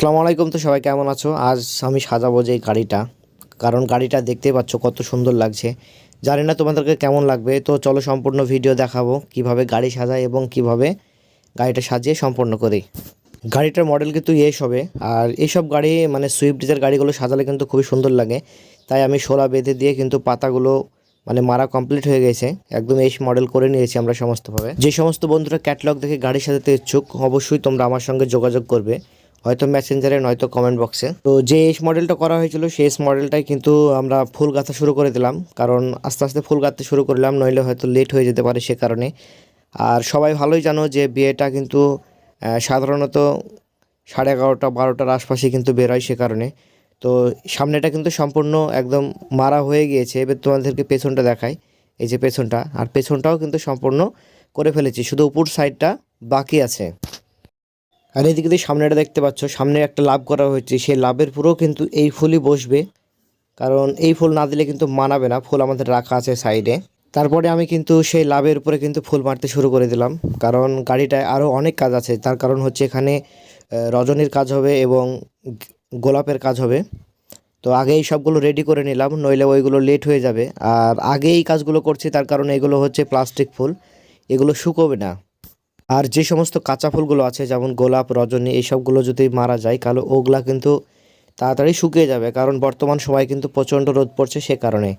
আসসালামু আলাইকুম। তো সবাই কেমন আছো? আজ আমি সাজাবো যে গাড়িটা, কারণ গাড়িটা দেখতেই পাচ্ছ কত সুন্দর লাগছে। জানি না তোমাদেরকে কেমন লাগবে, তো চলো সম্পূর্ণ ভিডিও দেখাবো কিভাবে গাড়ি সাজাই এবং কিভাবে গাড়িটা সাজিয়ে সম্পন্ন করি। গাড়িটার মডেল কিন্তু এস হবে। আর এইসব গাড়ি মানে সুইফট ডিজায়ার গাড়িগুলো সাজালে কিন্তু খুবই সুন্দর লাগে। তাই আমি শোলা বেঁধে দিয়ে কিন্তু পাতাগুলো মানে মারা কমপ্লিট হয়ে গেছে, একদম এস মডেল করে নিয়েছি আমরা সমস্তভাবে। যে সমস্ত বন্ধুরা ক্যাটালগ দেখে গাড়ি সাজাতে ইচ্ছুক অবশ্যই তোমরা আমার সঙ্গে যোগাযোগ করবে, হয়তো মেসেঞ্জারে নয়তো কমেন্ট বক্সে। তো যে এস মডেলটা করা হয়েছিল সেই এস মডেলটাই কিন্তু আমরা ফুল গাঁথা শুরু করে দিলাম, কারণ আস্তে আস্তে ফুল গাঁথতে শুরু করলাম, নইলে হয়তো লেট হয়ে যেতে পারে সে কারণে। আর সবাই ভালোই জানো যে বিয়েটা কিন্তু সাধারণত 11:30-12টার আশপাশে কিন্তু বেরোয় সে কারণে। তো সামনেটা কিন্তু সম্পূর্ণ একদম মারা হয়ে গিয়েছে। এবার তোমাদেরকে পেছনটা দেখাই, এই যে পেছনটা, আর পেছনটাও কিন্তু সম্পূর্ণ করে ফেলেছি, শুধু উপর সাইডটা বাকি আছে। আর এদিকে দিয়ে সামনেটা দেখতে পাচ্ছ, সামনে একটা লাভ করা হয়েছে, সেই লাভের পুরোও কিন্তু এই ফুলই বসবে, কারণ এই ফুল না দিলে কিন্তু মানাবে না। ফুল আমাদের রাখা আছে সাইডে। তারপরে আমি কিন্তু সেই লাভের উপরে কিন্তু ফুল মারতে শুরু করে দিলাম, কারণ গাড়িটায় আরও অনেক কাজ আছে। তার কারণ হচ্ছে এখানে রজনীর কাজ হবে এবং গোলাপের কাজ হবে। তো আগে এই সবগুলো রেডি করে নিলাম, নইলে ওইগুলো লেট হয়ে যাবে। আর আগে এই কাজগুলো করছি তার কারণ এগুলো হচ্ছে প্লাস্টিক ফুল, এগুলো শুকোবে না। আর যে সমস্ত কাঁচা ফুলগুলো আছে যেমন গোলাপ, রজনী, এই সবগুলো যদি মারা যায় কালো ওগুলা কিন্তু তাড়াতাড়ি শুকিয়ে যাবে, কারণ বর্তমান সময় কিন্তু প্রচণ্ড রোদ পড়ছে সে কারণে।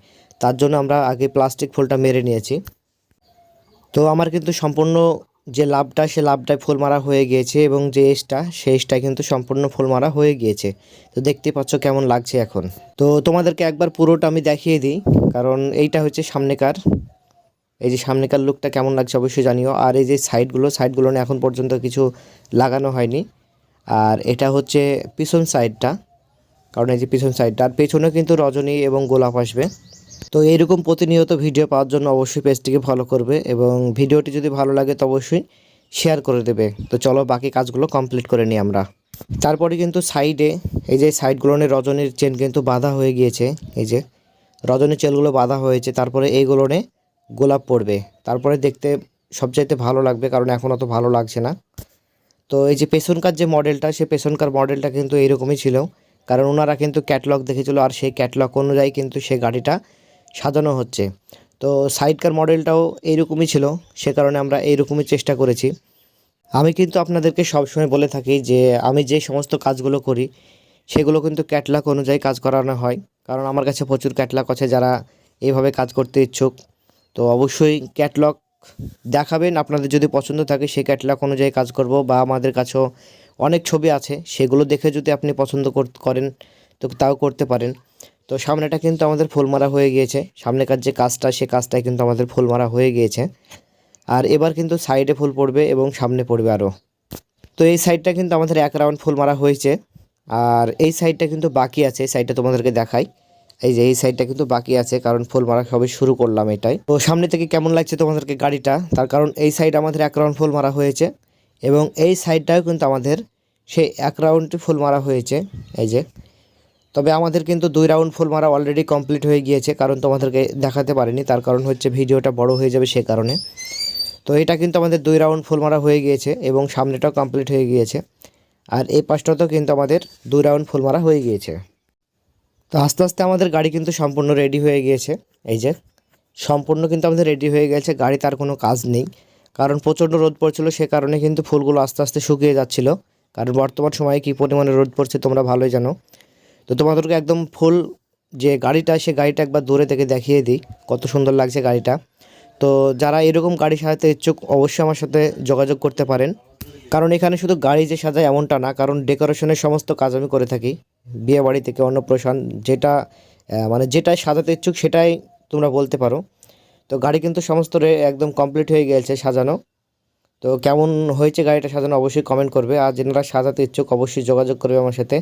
তার জন্য আমরা আগে প্লাস্টিক ফুলটা মেরে নিয়েছি। তো আমার কিন্তু সম্পূর্ণ যে লাভটা সে লাভটায় ফুল মারা হয়ে গিয়েছে এবং যে এসটা সেই এসটায় কিন্তু সম্পূর্ণ ফুল মারা হয়ে গিয়েছে। তো দেখতে পাচ্ছ কেমন লাগছে এখন। তো তোমাদেরকে একবার পুরোটা আমি দেখিয়ে দিই, কারণ এইটা হচ্ছে সামনেকার, এই যে সামনেকার লুকটা কেমন লাগছে অবশ্যই জানিও। আর এই যে সাইডগুলো না এখন পর্যন্ত কিছু লাগানো হয়নি। আর এটা হচ্ছে পিছন সাইডটা, কারণ এই যে পিছন সাইডটা, আর পেছনেও কিন্তু রজনী এবং গোলাপ আসবে। তো এইরকম প্রতিনিয়ত ভিডিও পাওয়ার জন্য অবশ্যই পেজটিকে ফলো করবে এবং ভিডিওটি যদি ভালো লাগে তো অবশ্যই শেয়ার করে দেবে। তো চলো বাকি কাজগুলো কমপ্লিট করে নিই আমরা। তারপরে কিন্তু সাইডে এই যে সাইডগুলো নিয়ে রজনীর চেন কিন্তু বাঁধা হয়ে গিয়েছে, এই যে রজনীর চেনগুলো বাঁধা হয়েছে। তারপরে এইগুলো নিয়ে গোলাপ পড়বে, তারপরে দেখতে সবচাইতে ভালো লাগবে, কারণ এখন অত ভালো লাগছে না। তো এই যে পেছনকার যে মডেলটা, সে পেছনকার মডেলটা কিন্তু এইরকমই ছিল, কারণ ওনারা কিন্তু ক্যাটলগ দেখেছিল আর সেই ক্যাটলগ অনুযায়ী কিন্তু সে গাড়িটা সাজানো হচ্ছে। তো সাইডকার মডেলটাও এইরকমই ছিল, সে কারণে আমরা এইরকমই চেষ্টা করেছি। আমি কিন্তু আপনাদেরকে সবসময় বলে থাকি যে আমি যে সমস্ত কাজগুলো করি সেগুলো কিন্তু ক্যাটলগ অনুযায়ী কাজ করানো হয়, কারণ আমার কাছে প্রচুর ক্যাটলগ আছে যারা এইভাবে কাজ করতে ইচ্ছুক। তো অবশ্যই ক্যাটলগ দেখাবেন, আপনাদের যদি পছন্দ থাকে সেই ক্যাটলগ অনুযায়ী কাজ করব। বা আমাদের কাছেও অনেক ছবি আছে, সেগুলো দেখে যদি আপনি পছন্দ করেন তো তাও করতে পারেন। তো সামনেটা কিন্তু আমাদের ফুল মারা হয়ে গিয়েছে, সামনেকার যে কাজটা সে কাজটাই কিন্তু আমাদের ফুল মারা হয়ে গিয়েছে। আর এবার কিন্তু সাইডে ফুল পড়বে এবং সামনে পড়বে আরও। তো এই সাইডটা কিন্তু আমাদের এক রাউন্ড ফুল মারা হয়েছে, আর এই সাইডটা কিন্তু বাকি আছে। এই সাইডটা তোমাদেরকে দেখাই, এই যে এই সাইডটা কিন্তু বাকি আছে, কারণ ফুল মারা সবে শুরু করলাম এটাই। তো সামনে থেকে কেমন লাগছে তোমাদেরকে গাড়িটা, তার কারণ এই সাইড আমাদের এক রাউন্ড ফুল মারা হয়েছে এবং এই সাইডটাও কিন্তু আমাদের সেই এক রাউন্ডটি ফুল মারা হয়েছে, এই যে। তবে আমাদের কিন্তু 2 রাউন্ড ফুল মারা অলরেডি কমপ্লিট হয়ে গিয়েছে, কারণ তোমাদেরকে দেখাতে পারিনি, তার কারণ হচ্ছে ভিডিওটা বড় হয়ে যাবে সে কারণে। তো এটা কিন্তু আমাদের 2 রাউন্ড ফুল মারা হয়ে গিয়েছে এবং সামনেটাও কমপ্লিট হয়ে গিয়েছে। আর এই পাশটাতেও কিন্তু আমাদের 2 রাউন্ড ফুল মারা হয়ে গিয়েছে। তো আস্তে আস্তে আমাদের গাড়ি কিন্তু সম্পূর্ণ রেডি হয়ে গিয়েছে, এই যে সম্পূর্ণ কিন্তু আমাদের রেডি হয়ে গেছে। গাড়ি তার কোনো কাজ নেই, কারণ প্রচণ্ড রোদ পড়ছিল সে কারণে কিন্তু ফুলগুলো আস্তে আস্তে শুকিয়ে যাচ্ছিল, কারণ বর্তমান সময়ে কী পরিমাণে রোদ পড়ছে তোমরা ভালোই জানো। তো তোমাদেরকে একদম ফুল যে গাড়িটা সে গাড়িটা একবার দূরে থেকে দেখিয়ে দিই কত সুন্দর লাগছে গাড়িটা। তো যারা এরকম গাড়ি সাজাতে ইচ্ছুক অবশ্যই আমার সাথে যোগাযোগ করতে পারেন, কারণ এখানে শুধু গাড়ি যে সাজায় এমনটা না, কারণ ডেকোরেশনের সমস্ত কাজ আমি করে থাকি। বিয়ে বাড়ি থেকে অন্নপ্রাশন যেটা মানে যেটাই সাজাতে ইচ্ছুক সেটাই তোমরা বলতে পারো। তো গাড়ি কিন্তু সমস্ত একদম কমপ্লিট হয়ে গেছে সাজানো। তো কেমন হয়েছে গাড়িটা সাজানো অবশ্যই কমেন্ট করবে, আর যারা সাজাতে ইচ্ছুক অবশ্যই যোগাযোগ করবে আমার সাথে।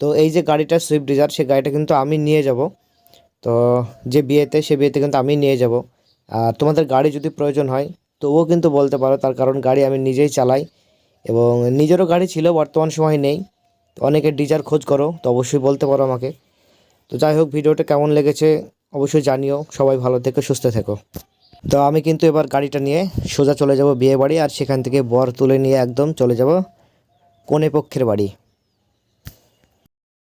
তো এই যে গাড়িটা সুইফট ডিজায়ার, সে গাড়িটা কিন্তু আমি নিয়ে যাব। তো যে বিয়েতে সে বিয়েতে কিন্তু আমি নিয়ে যাব। আর তোমাদের গাড়ি যদি প্রয়োজন হয় তবুও কিন্তু বলতে পারো, তার কারণ গাড়ি আমি নিজেই চালাই এবং নিজেরও গাড়ি ছিল, বর্তমান সময় নেই। তো অনেকে ডিজায়ার খোঁজ করো, তো অবশ্যই বলতে পারো আমাকে। তো যাই হোক, ভিডিওটা কেমন লেগেছে অবশ্যই জানিও। সবাই ভালো থেকো, সুস্থ থেকো। তো আমি কিন্তু এবার গাড়িটা নিয়ে সোজা চলে যাব বিয়ে বাড়ি, আর সেখান থেকে বর তুলে নিয়ে একদম চলে যাব কনে পক্ষের বাড়ি।